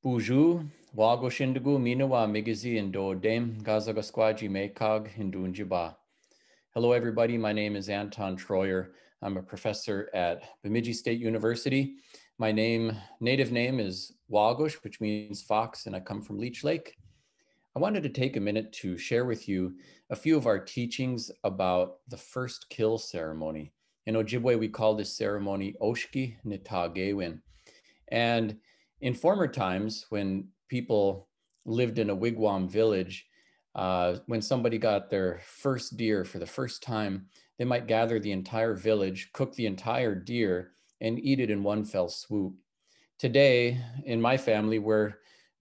Buju, Wagoshindugu, Minawa, Migizi, and Doodem, Gazagasquaji, Mekag, Hindunjiba. Hello, everybody. My name is Anton Treuer. I'm a professor at Bemidji State University. My native name is Wagosh, which means fox, and I come from Leech Lake. I wanted to take a minute to share with you a few of our teachings about the first kill ceremony. In Ojibwe, we call this ceremony Oshkinitaagewin. And in former times, when people lived in a wigwam village, when somebody got their first deer for the first time, they might gather the entire village, cook the entire deer, and eat it in one fell swoop. Today, in my family, we're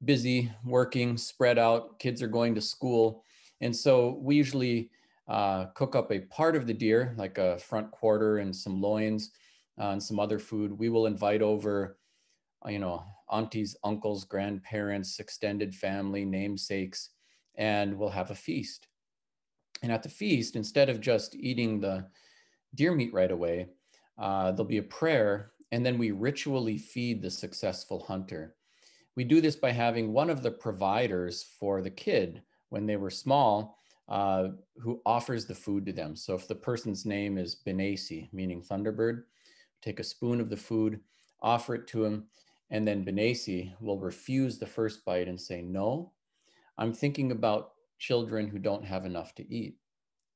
busy working, spread out, kids are going to school. And so we usually cook up a part of the deer, like a front quarter and some loins and some other food. We will invite over aunties, uncles, grandparents, extended family, namesakes, and we'll have a feast. And at the feast, instead of just eating the deer meat right away, there'll be a prayer, and then we ritually feed the successful hunter. We do this by having one of the providers for the kid when they were small, who offers the food to them. So if the person's name is Benesi, meaning Thunderbird, take a spoon of the food, offer it to him, and then Benesi will refuse the first bite and say, "No, I'm thinking about children who don't have enough to eat."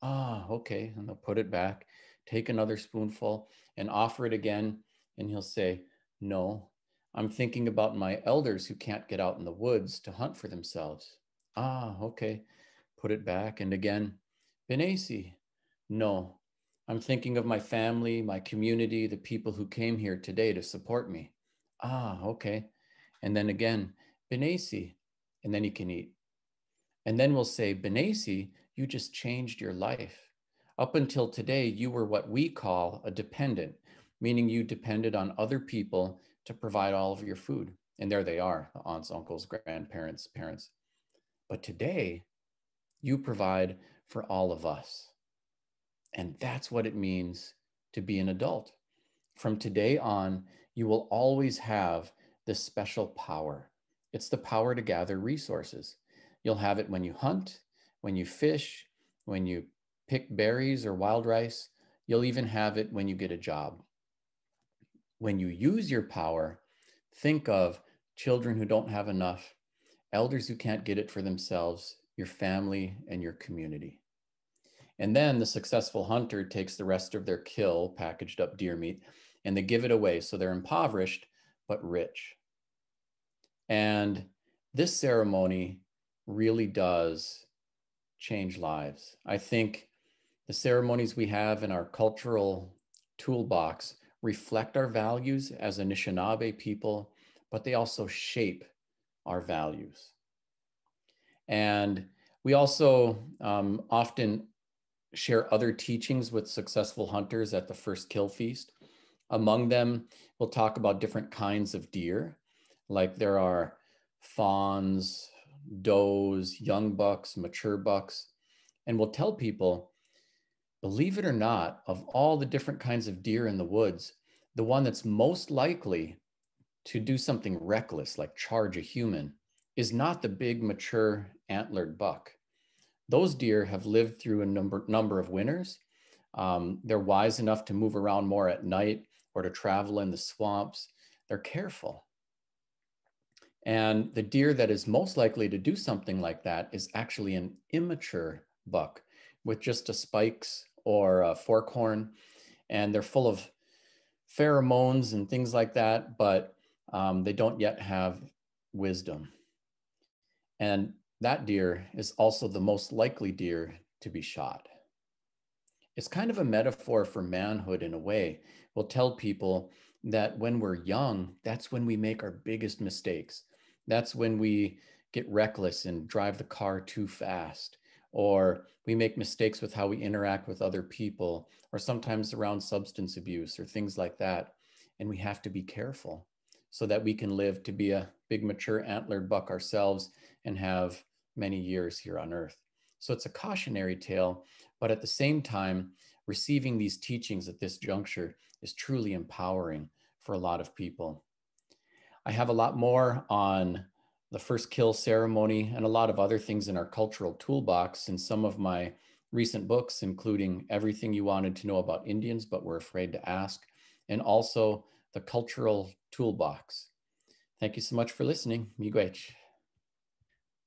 "Ah, okay." And they'll put it back, take another spoonful and offer it again. And he'll say, "No, I'm thinking about my elders who can't get out in the woods to hunt for themselves." "Ah, okay." Put it back. And again, "Benesi, no, I'm thinking of my family, my community, the people who came here today to support me." "Ah, okay." And then again, "Benesi," and then he can eat. And then we'll say, "Benesi, you just changed your life. Up until today, you were what we call a dependent, meaning you depended on other people to provide all of your food." And there they are, the aunts, uncles, grandparents, parents. "But today, you provide for all of us." And that's what it means to be an adult. From today on, you will always have this special power. It's the power to gather resources. You'll have it when you hunt, when you fish, when you pick berries or wild rice. You'll even have it when you get a job. When you use your power, think of children who don't have enough, elders who can't get it for themselves, your family, and your community. And then the successful hunter takes the rest of their kill, packaged up deer meat, and they give it away. So they're impoverished, but rich. And this ceremony really does change lives. I think the ceremonies we have in our cultural toolbox reflect our values as Anishinaabe people, but they also shape our values. And we also often share other teachings with successful hunters at the first kill feast. Among them, we'll talk about different kinds of deer, like there are fawns, does, young bucks, mature bucks, and we'll tell people, believe it or not, of all the different kinds of deer in the woods, the one that's most likely to do something reckless, like charge a human, is not the big, mature, antlered buck. Those deer have lived through a number of winters. They're wise enough to move around more at night or to travel in the swamps. They're careful. And the deer that is most likely to do something like that is actually an immature buck with just a spikes or a fork horn. And they're full of pheromones and things like that, but they don't yet have wisdom. And that deer is also the most likely deer to be shot. It's kind of a metaphor for manhood in a way. We'll tell people that when we're young, that's when we make our biggest mistakes. That's when we get reckless and drive the car too fast, or we make mistakes with how we interact with other people, or sometimes around substance abuse or things like that. And we have to be careful so that we can live to be a big, mature, antlered buck ourselves and have many years here on earth. So it's a cautionary tale, but at the same time, receiving these teachings at this juncture is truly empowering for a lot of people. I have a lot more on the first kill ceremony, and a lot of other things in our cultural toolbox in some of my recent books, including Everything You Wanted to Know About Indians But Were Afraid to Ask, and also the Cultural Toolbox. Thank you so much for listening. Miigwech.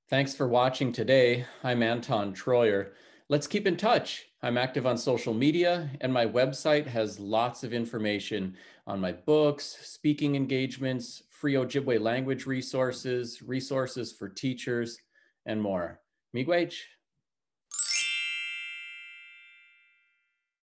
Thanks for watching today. I'm Anton Treuer. Let's keep in touch. I'm active on social media, and my website has lots of information on my books, speaking engagements, free Ojibwe language resources, resources for teachers, and more. Miigwech.